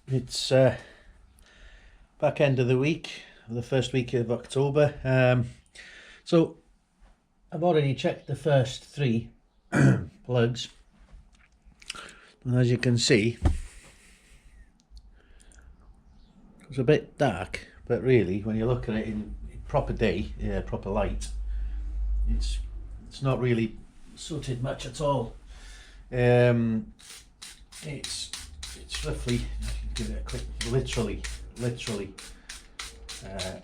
It's back end of the week, the first week of October. So I've already checked the first three plugs, and as you can see, it's a bit dark, but really when you look at it in proper day, proper light, it's not really sooted much at all. It's roughly, give it a quick, literally a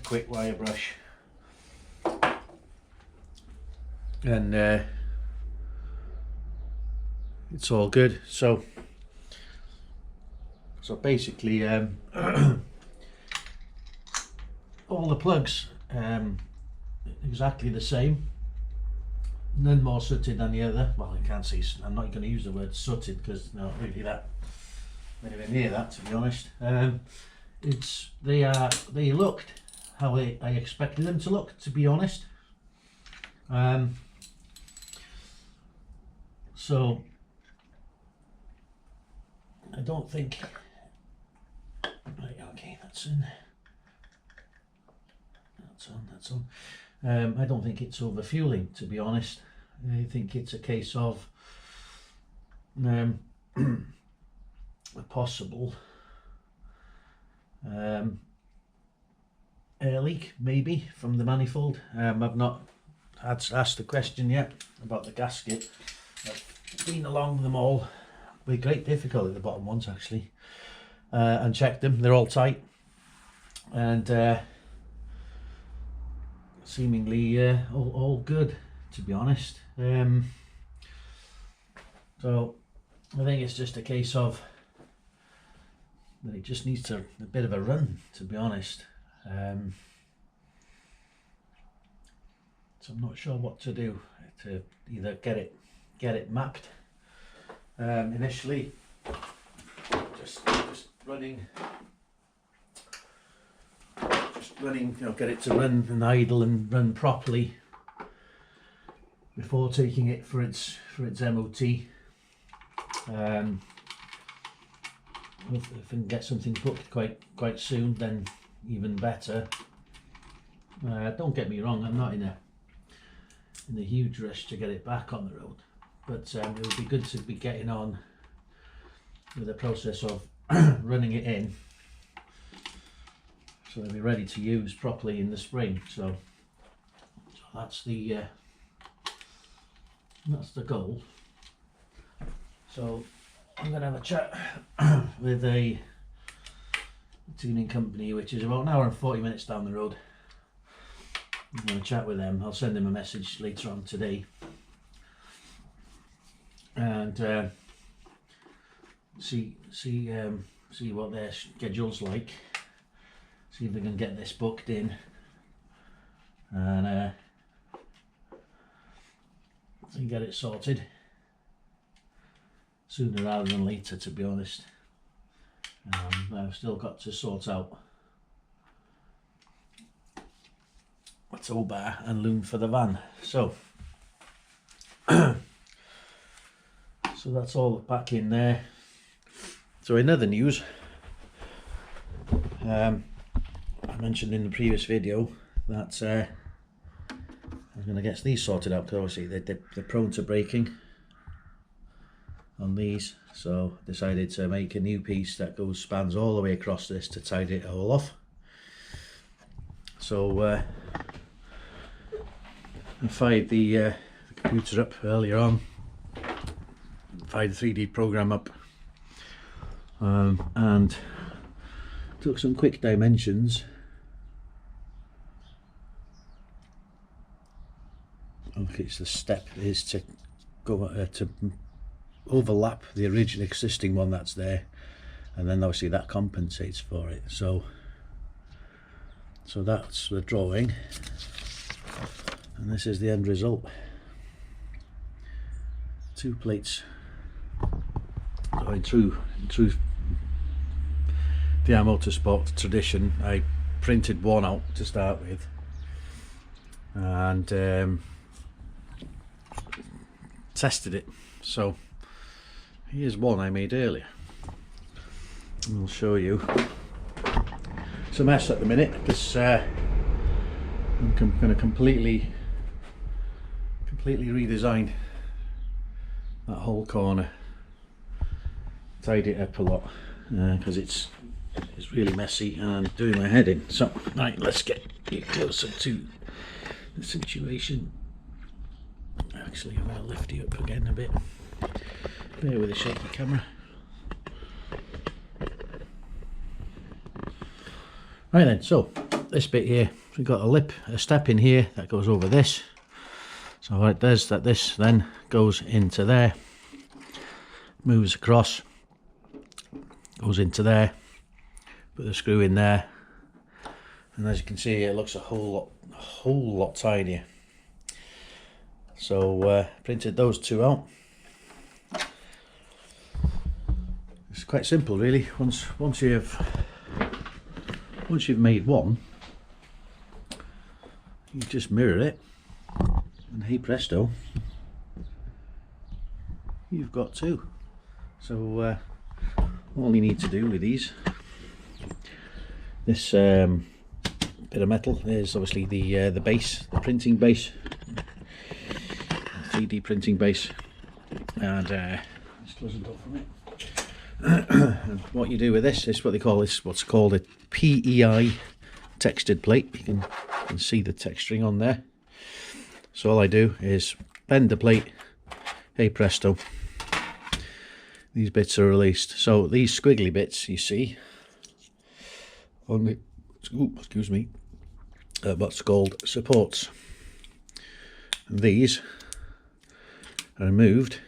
quick wire brush, and it's all good. So basically all the plugs exactly the same, none more sooted than the other. Well, I can't see, I'm not going to use the word sooted because not really that anywhere near that, to be honest. They looked how I expected them to look, to be honest. So I don't think, right, okay, that's in, that's on. I don't think it's over fueling, to be honest. I think it's a case of a possible air leak, maybe from the manifold. I've not asked the question yet about the gasket. I've been along them all with great difficulty, the bottom ones actually, and checked them. They're all tight and seemingly all good, to be honest. So I think it's just a case of that it just needs a bit of a run, to be honest. So I'm not sure what to do to either get it mapped initially, just running, you know, get it to run and idle and run properly before taking it for its MOT. If I can get something booked quite soon, then even better. Don't get me wrong, I'm not in a huge rush to get it back on the road, but it would be good to be getting on with the process of running it in, so they'll be ready to use properly in the spring. So that's the goal. So I'm going to have a chat with a tuning company which is about an hour and 40 minutes down the road. I'm going to chat with them. I'll send them a message later on today and see what their schedule's like, see if we can get this booked in, and get it sorted sooner rather than later, to be honest. I've still got to sort out a tow bar and loom for the van. So so that's all back in there. So in other news, I mentioned in the previous video that I'm going to get these sorted out, because obviously they're prone to breaking on these, so decided to make a new piece that spans all the way across this to tidy it all off. So I fired the computer up earlier on, fired the 3D program up, and took some quick dimensions. Okay, so the step is to go to overlap the original existing one that's there, and then obviously that compensates for it. So that's the drawing, and this is the end result. 2 plates. So in true DRMotorsport tradition, I printed one out to start with, and tested it. So here's one I made earlier. I'll show you. It's a mess at the minute because I'm going to completely redesign that whole corner, tidy it up a lot because it's really messy and doing my head in. So right, let's get you closer to the situation. Actually, I'm going to lift you up again a bit. Bear with a shaky camera. Right then, so this bit here, we've got a step in here that goes over this. So what it does, that this then goes into there, moves across, goes into there, put the screw in there, and as you can see, it looks a whole lot tidier. So printed those two out. It's quite simple, really. Once you've made one, you just mirror it, and hey presto, you've got two. So all you need to do with these, this bit of metal is obviously the base, the printing base, 3D printing base, and this doesn't go from it. And what you do with this is what they call what's called a PEI textured plate. You can see the texturing on there. So all I do is bend the plate, hey presto, these bits are released. So these squiggly bits you see on the, excuse me, what's called supports. And these are removed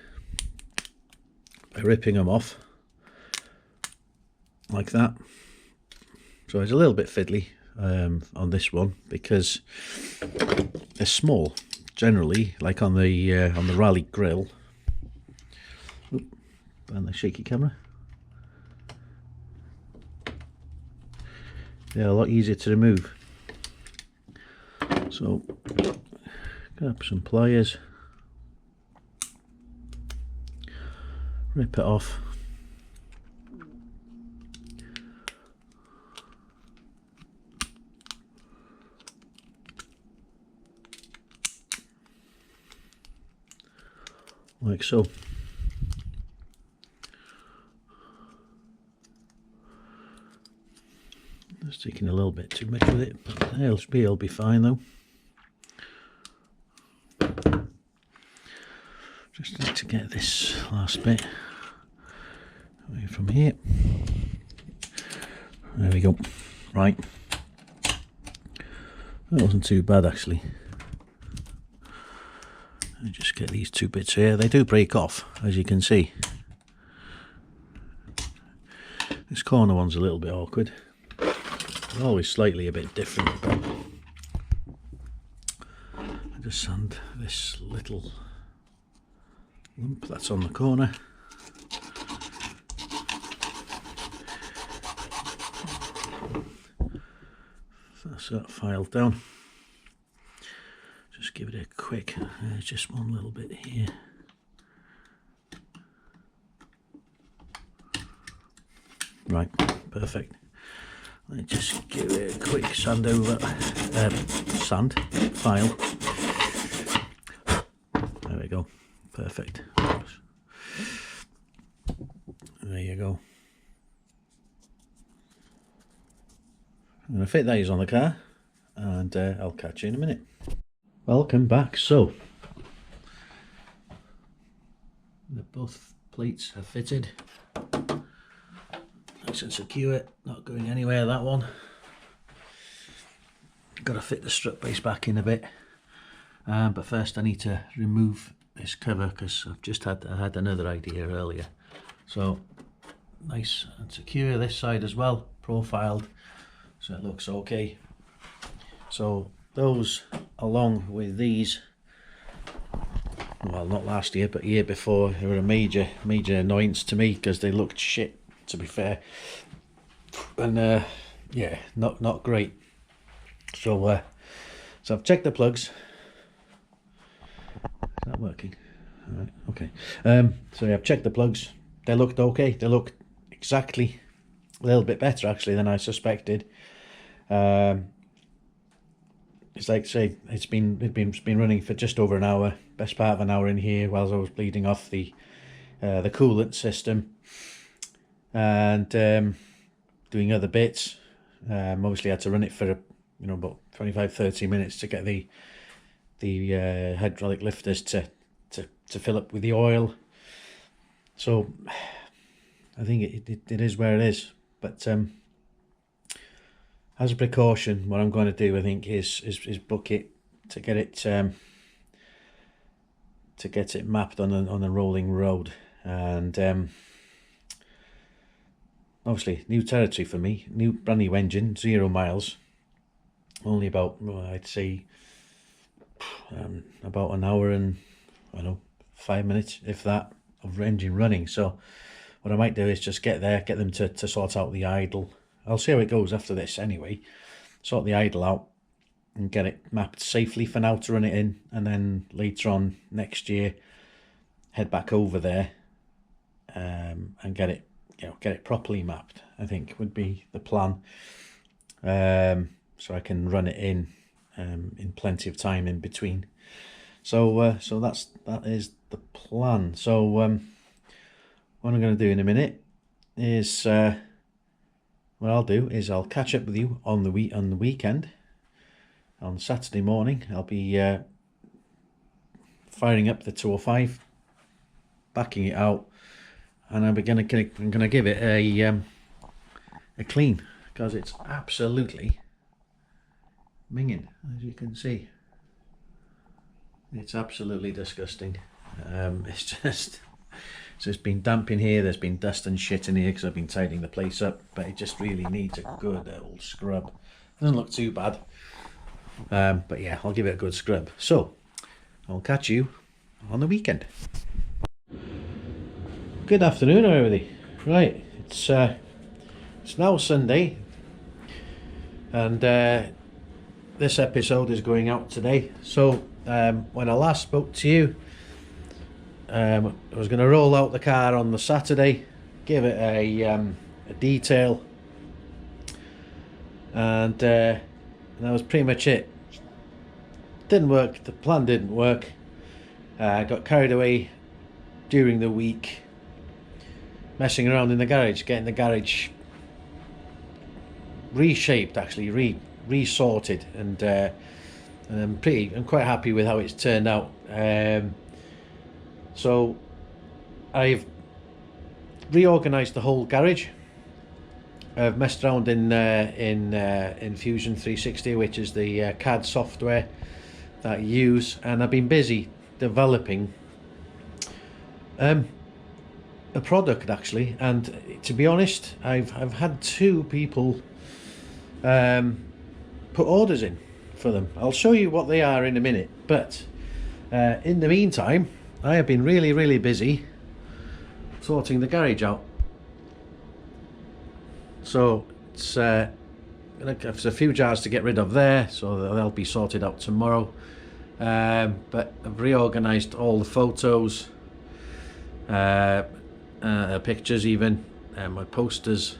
by ripping them off like that. So it's a little bit fiddly on this one because they're small generally, like on the rally grill. Oop, and the shaky camera. They're a lot easier to remove. So grab some pliers, rip it off. Like so. Just taking a little bit too much with it, but it'll be fine though. Just need to get this last bit away from here. There we go. Right. That wasn't too bad actually. I just get these two bits here. They do break off, as you can see. This corner one's a little bit awkward. They're always slightly a bit different. I just sand this little lump that's on the corner. That's that filed down. Just give it a quick, just one little bit here. Right, perfect. Let's just give it a quick sand over, file. There we go, perfect. There you go. I'm going to fit these on the car and I'll catch you in a minute. Welcome back. So both plates are fitted, nice and secure, not going anywhere that one. Got to fit the strut base back in a bit, but first I need to remove this cover because I had another idea earlier. So nice and secure this side as well, profiled, so it looks okay. So those along with these, well, not last year but year before, they were a major annoyance to me because they looked shit, to be fair, and yeah, not great. So so I've checked the plugs. Is that working? All right, okay. So yeah, I've checked the plugs. They looked okay. They looked exactly a little bit better actually than I suspected. It's like say it's been running for just over an hour, best part of an hour in here, whilst I was bleeding off the coolant system and doing other bits. Obviously I had to run it for about 25-30 minutes to get the hydraulic lifters to fill up with the oil. So I think it is where it is, but as a precaution, what I'm going to do, I think, is book it to get it mapped on a rolling road, and obviously new territory for me, brand new engine, 0 miles, only about, well, I'd say about an hour and 5 minutes, if that, of engine running. So what I might do is just get them to sort out the idle. I'll see how it goes after this anyway. Sort the idle out and get it mapped safely for now to run it in, and then later on next year head back over there and get it properly mapped, I think would be the plan. So I can run it in plenty of time in between. So that is the plan. So what I'm going to do in a minute is what I'll do is I'll catch up with you on the weekend. On Saturday morning I'll be firing up the 205, backing it out, and I'm gonna give it a clean, because it's absolutely minging, as you can see. It's absolutely disgusting. It's just been damp in here. There's been dust and shit in here because I've been tidying the place up, but it just really needs a good old scrub. Doesn't look too bad, but yeah, I'll give it a good scrub. So I'll catch you on the weekend. Good afternoon, everybody. Right, it's now Sunday, and this episode is going out today. So when I last spoke to you, I was going to roll out the car on the Saturday, give it a detail, and that was pretty much it. Didn't work. The plan didn't work. I got carried away during the week, messing around in the garage, getting the garage reshaped, actually resorted, and I'm quite happy with how it's turned out. So I've reorganised the whole garage. I've messed around in Fusion 360, which is the CAD software that I use, and I've been busy developing a product, actually. And to be honest, I've had 2 people put orders in for them. I'll show you what they are in a minute, but in the meantime I have been really busy sorting the garage out. So it's there's a few jars to get rid of there, so they'll be sorted out tomorrow. But I've reorganised all the photos, pictures even, my posters,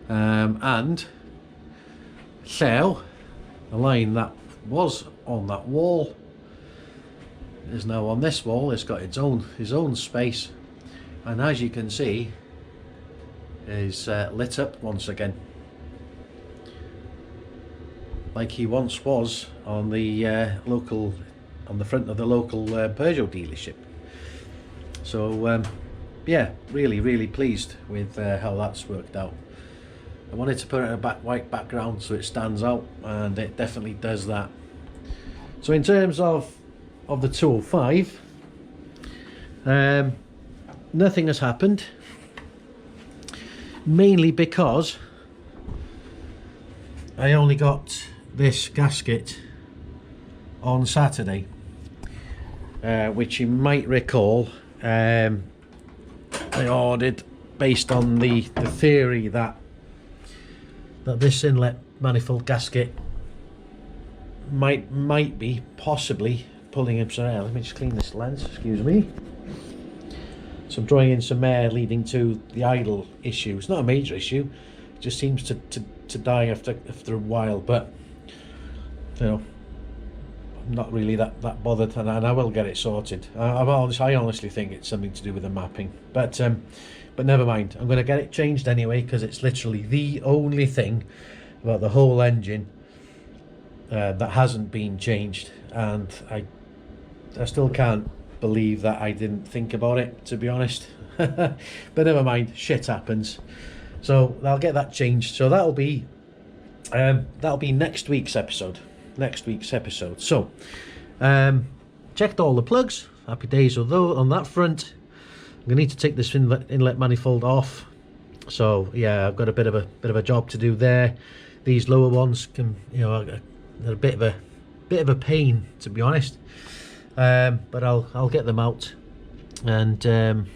and so the line that was on that wall is now on this wall. It's got his own space, and as you can see is lit up once again, like he once was on the on the front of the local Peugeot dealership. So yeah, really pleased with how that's worked out. I wanted to put it in a white background so it stands out, and it definitely does that. So in terms of the 205, nothing has happened, mainly because I only got this gasket on Saturday, which you might recall I ordered based on the theory that this inlet manifold gasket might be possibly pulling him. Sorry, let me just clean this lens, excuse me. So I'm drawing in some air, leading to the idle issue. It's not a major issue, it just seems to die after a while, but you know, I'm not really that bothered, and I will get it sorted. I honestly think it's something to do with the mapping, but never mind. I'm going to get it changed anyway, because it's literally the only thing about the whole engine that hasn't been changed, and I still can't believe that I didn't think about it, to be honest. But never mind, shit happens. So I'll get that changed. So that'll be next week's episode. So checked all the plugs, happy days although on that front. I'm gonna need to take this inlet manifold off, so yeah, I've got a bit of a job to do there. These lower ones can, you know, they're a bit of a pain, to be honest, but I'll get them out, and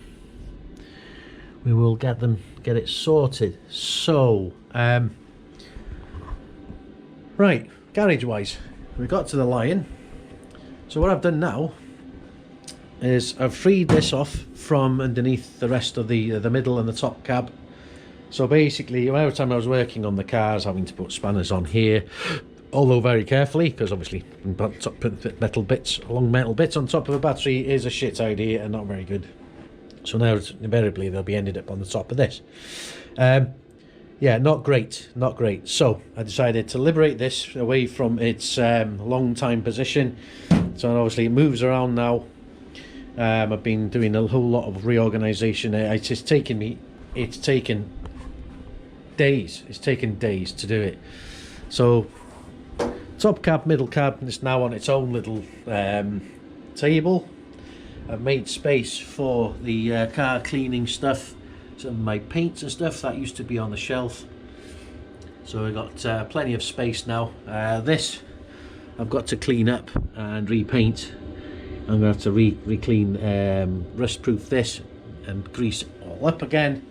we will get it sorted. So right, garage wise, we got to the Lion. So what I've done now is I've freed this off from underneath the rest of the middle and the top cab. So basically, every time I was working on the cars, having to put spanners on here, although very carefully, because obviously put metal bits on top of a battery is a shit idea and not very good. So now invariably they'll be ended up on the top of this. Yeah, not great. So I decided to liberate this away from its long time position. So obviously it moves around now. I've been doing a whole lot of reorganization. It's taken days. It's taken days to do it. So top cab, middle cab is now on its own little table. I've made space for the car cleaning stuff, some of my paints and stuff that used to be on the shelf. So I've got plenty of space now. This I've got to clean up and repaint. I'm going to have to re-clean, rust proof this and grease it all up again.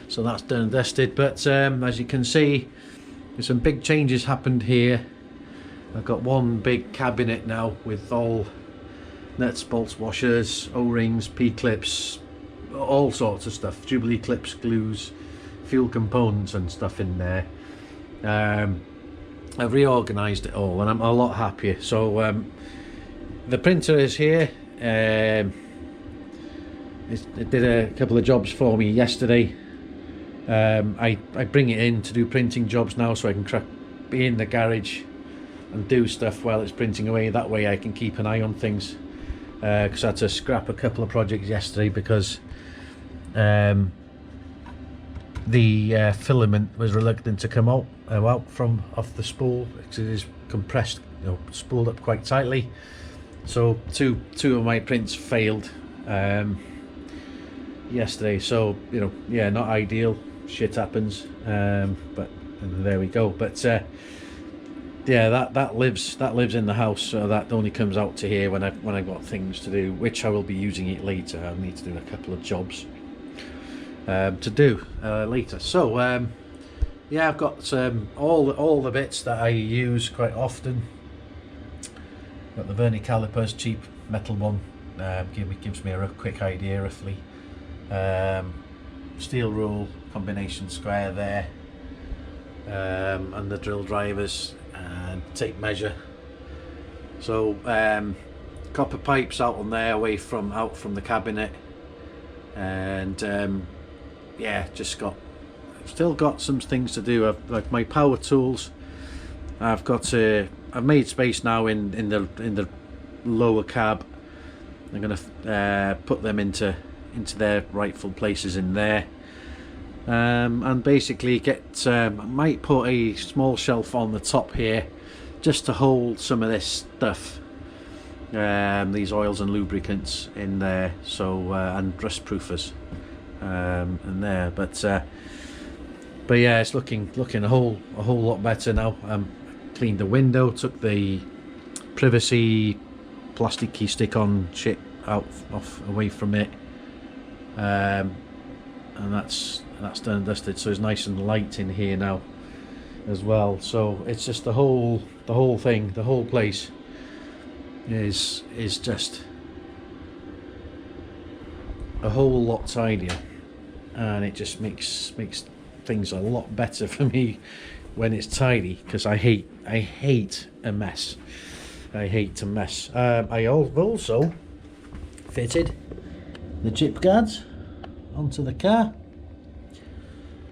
So that's done and dusted. But as you can see, there's some big changes happened here. I've got one big cabinet now with all nuts, bolts, washers, O-rings, P-clips, all sorts of stuff, Jubilee clips, glues, fuel components and stuff in there. I've reorganised it all and I'm a lot happier. So the printer is here. It did a couple of jobs for me yesterday. I bring it in to do printing jobs now, so I can be in the garage and do stuff while it's printing away. That way I can keep an eye on things, because I had to scrap a couple of projects yesterday because the filament was reluctant to come out from off the spool, because it is compressed, you know, spooled up quite tightly. So two of my prints failed yesterday, so you know, yeah, not ideal, shit happens, but there we go. But yeah, that lives in the house, so that only comes out to here when I've got things to do, which I will be using it later. I'll need to do a couple of jobs to do later. So yeah, I've got all the bits that I use quite often. Got the verni calipers, cheap metal one, gives me a quick idea roughly. Steel rule combination square there, and the drill drivers and tape measure. So copper pipes out on there, out from the cabinet, and yeah, still got some things to do. Like my power tools, I've made space now in the lower cab. I'm gonna put them into their rightful places in there, and basically I might put a small shelf on the top here just to hold some of this stuff, these oils and lubricants in there, so and rust proofers in there. But yeah, it's looking a whole lot better now. Cleaned the window, took the privacy plastic key stick on shit away from it, and that's done and dusted, so it's nice and light in here now as well. So it's just the whole thing, the whole place is just a whole lot tidier, and it just makes things a lot better for me when it's tidy, because I hate a mess. I hate to mess. I have also fitted the jip guards onto the car,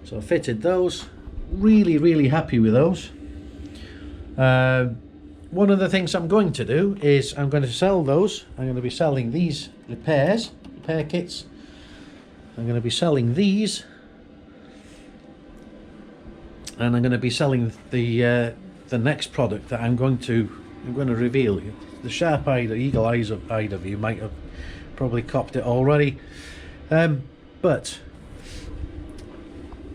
so I fitted those. Really happy with those. One of the things I'm going to do is I'm going to sell those. I'm going to be selling these repair kits. I'm going to be selling these, and I'm going to be selling the next product that I'm going to reveal. The sharp-eyed, eagle-eyed of you might have probably copped it already, but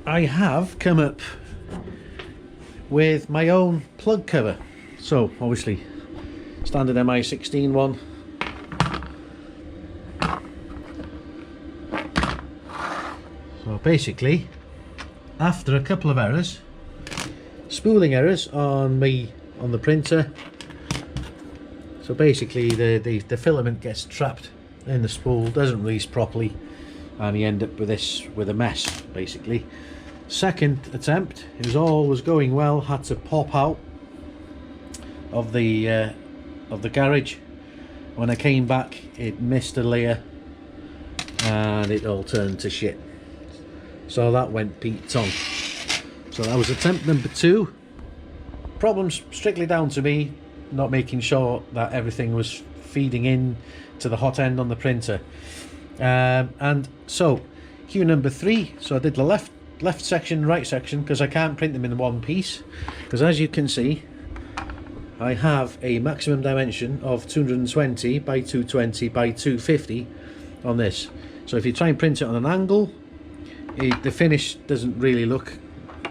I have come up with my own plug cover. So obviously standard Mi16 one. So basically, after a couple of errors, spooling errors on the printer, so basically the filament gets trapped in the spool, doesn't release properly, and you end up with a mess basically. Second attempt, it was going well, had to pop out of the garage. When I came back, it missed a layer and it all turned to shit. So that went Pete Tong. So that was attempt number 2. Problems strictly down to me not making sure that everything was feeding in to the hot end on the printer. And so cue number 3. So I did the left section, right section, because I can't print them in one piece, because as you can see I have a maximum dimension of 220 by 220 by 250 on this. So if you try and print it on an angle, the finish doesn't really look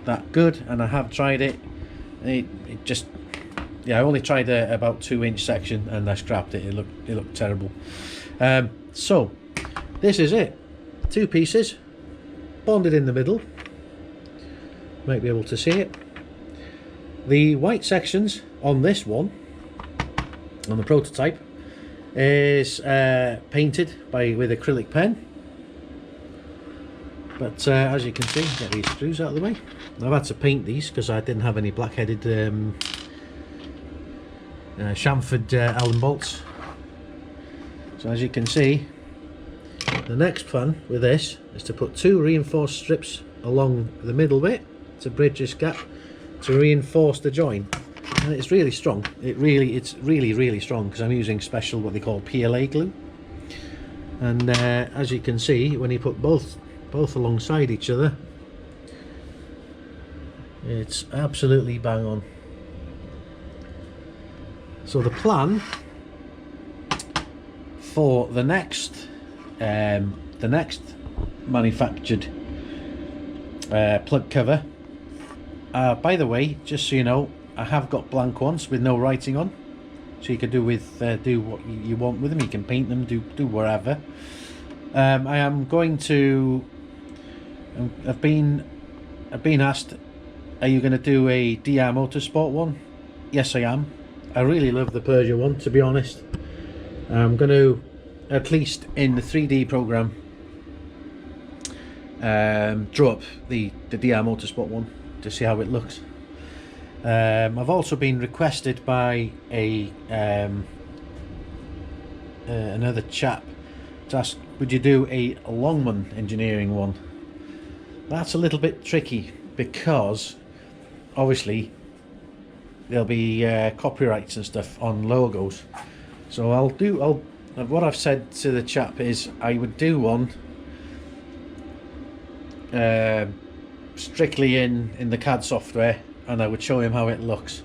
that good, and I have tried it. It just, yeah, I only tried about 2-inch section and I scrapped it. It looked terrible. So this is it, 2 pieces bonded in the middle. Might be able to see it. The white sections on this one, on the prototype, is painted with acrylic pen. But as you can see, get these screws out of the way. I've had to paint these because I didn't have any black-headed chamfered Allen bolts. So as you can see, the next plan with this is to put 2 reinforced strips along the middle bit to bridge this gap to reinforce the join, and it's really strong. It's really strong, because I'm using special what they call PLA glue. And as you can see, when you put both alongside each other, it's absolutely bang on. So the plan for the next manufactured plug cover, by the way, just so you know, I have got blank ones with no writing on, so you can do what you want with them. You can paint them, do whatever. I am going to. I've been asked, are you going to do a DRMotorsport one? Yes, I am. I really love the Peugeot one, to be honest. I'm going to, at least in the 3D program, draw up the DRMotorsport one to see how it looks. I've also been requested by another chap to ask, would you do a Longman engineering one? That's a little bit tricky, because obviously there'll be copyrights and stuff on logos. So what I've said to the chap is I would do one strictly in the CAD software, and I would show him how it looks,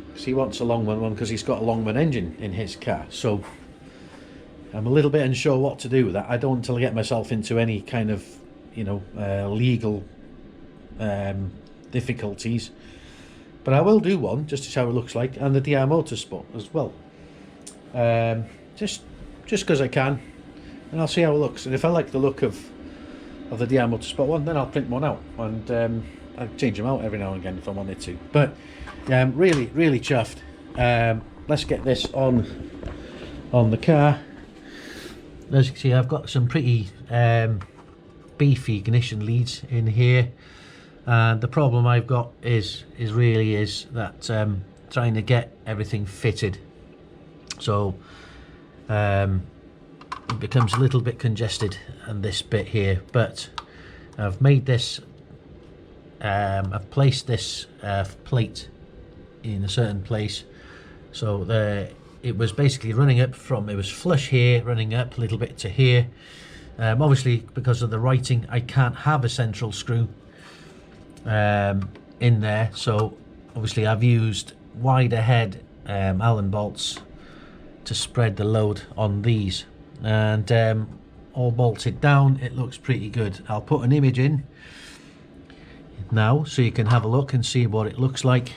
because he wants a Longman one because he's got a Longman engine in his car. So I'm a little bit unsure what to do with that. I don't want to get myself into any kind of, you know, legal difficulties, but I will do one just to show how it looks like, and the DRMotorsport as well, just because I can, and I'll see how it looks. And if I like the look of the DRMotorsport one, then I'll print one out, and I'll change them out every now and again if I wanted to. But really chuffed. Let's get this on the car. as you can see, I've got some pretty beefy ignition leads in here, and the problem I've got is that trying to get everything fitted, so it becomes a little bit congested on this bit here. But I've made this, I've placed this plate in a certain place, so it was basically running up from, it was flush here, running up a little bit to here. Obviously, because of the writing, I can't have a central screw in there, so obviously I've used wider head Allen bolts to spread the load on these, and all bolted down. It looks pretty good. I'll put an image in now so you can have a look and see what it looks like.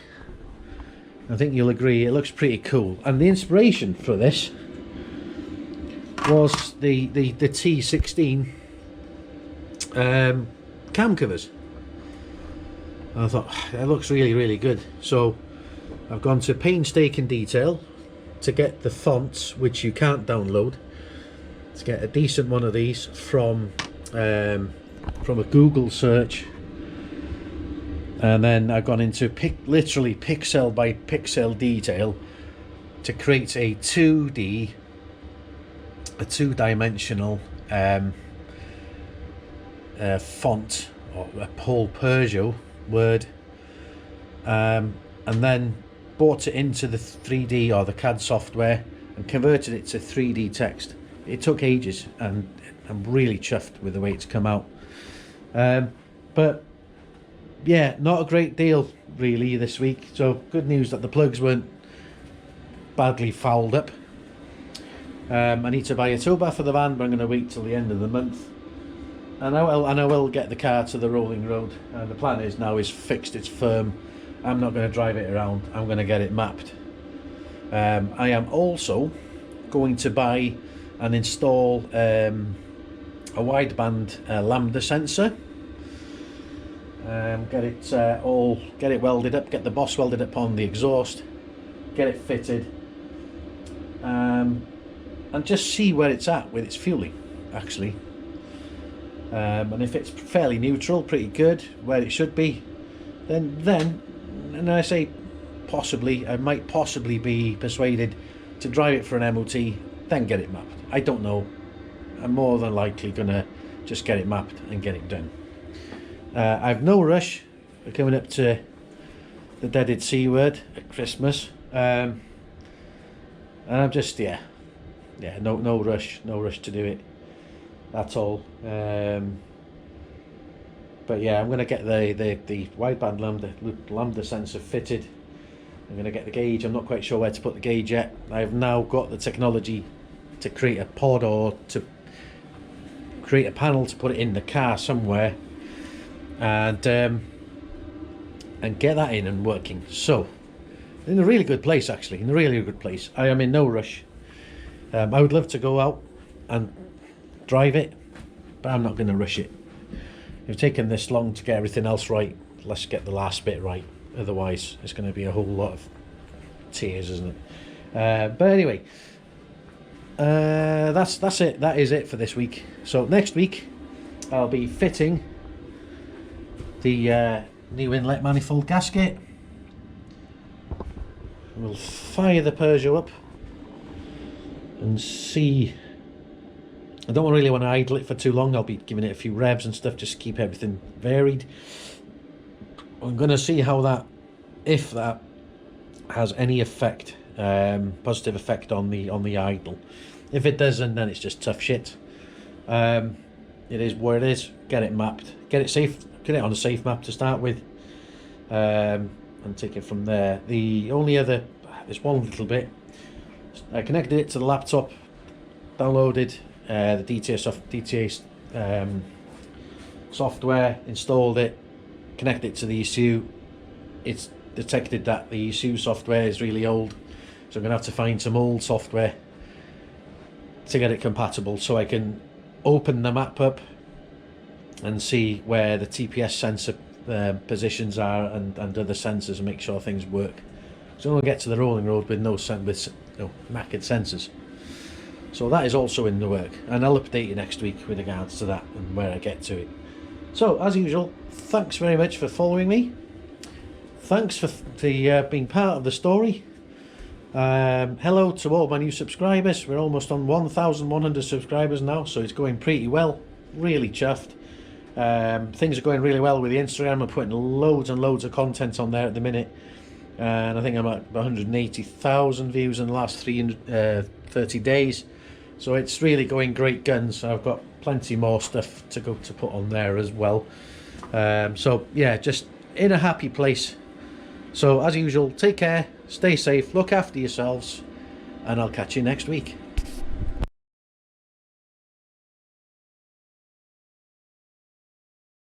I think you'll agree it looks pretty cool, and the inspiration for this was the T16 cam covers. And I thought that looks really good, so I've gone to painstaking detail to get the fonts, which you can't download, to get a decent one of these from a Google search. And then I've gone into literally pixel by pixel detail to create a two-dimensional font, or a whole Peugeot word, and then brought it into the 3D or the CAD software and converted it to 3D text. It took ages, and I'm really chuffed with the way it's come out. But yeah, not a great deal really this week. So good news that the plugs weren't badly fouled up. I need to buy a tow bar for the van, but I'm going to wait till the end of the month, and I will get the car to the rolling road. And the plan is now is fixed, it's firm. I'm not going to drive it around, I'm going to get it mapped. I am also going to buy and install a wideband lambda sensor. Get it welded up, get the boss welded up on the exhaust, get it fitted, and just see where it's at with its fueling actually. And if it's fairly neutral, pretty good, where it should be, then and I say possibly, I might possibly be persuaded to drive it for an MOT, then get it mapped. I don't know. I'm more than likely gonna just get it mapped and get it done. I've no rush. We're coming up to the dreaded C word at Christmas, and I'm just no rush to do it at all. But yeah, I'm going to get the wideband lambda sensor fitted. I'm going to get the gauge. I'm not quite sure where to put the gauge yet. I've now got the technology to create a pod, or to create a panel to put it in the car somewhere, and get that in and working. So in a really good place actually, in a really good place. I am in no rush. I would love to go out and drive it, but I'm not going to rush it. It's taken this long to get everything else right. Let's get the last bit right, otherwise it's going to be a whole lot of tears, isn't it? But anyway, that's it. That is it for this week. So next week I'll be fitting the new inlet manifold gasket. We'll fire the Peugeot up and see. I don't really want to idle it for too long. I'll be giving it a few revs and stuff, just to keep everything varied. I'm going to see how that, if that has any effect, positive effect on the idle. If it doesn't, then it's just tough shit. It is where it is. Get it mapped, get it safe, get it on a safe map to start with, and take it from there. The only other, there's one little bit. I connected it to the laptop, downloaded the DTA software, installed it, connected it to the ECU. It's detected that the ECU software is really old, so I'm going to have to find some old software to get it compatible, so I can open the map up and see where the TPS sensor positions are, and other sensors, and make sure things work. So we'll get to the rolling road with no knackered sensors. So that is also in the work, and I'll update you next week with regards to that and where I get to it. So as usual, thanks very much for following me. Thanks for being part of the story. Hello to all my new subscribers. We're almost on 1,100 subscribers now, so it's going pretty well. Really chuffed. Things are going really well with the Instagram. I'm putting loads and loads of content on there at the minute, and I think I'm at 180,000 views in the last 30 days. So it's really going great guns. I've got plenty more stuff to put on there as well. So yeah, just in a happy place. So as usual, take care, stay safe, look after yourselves, and I'll catch you next week.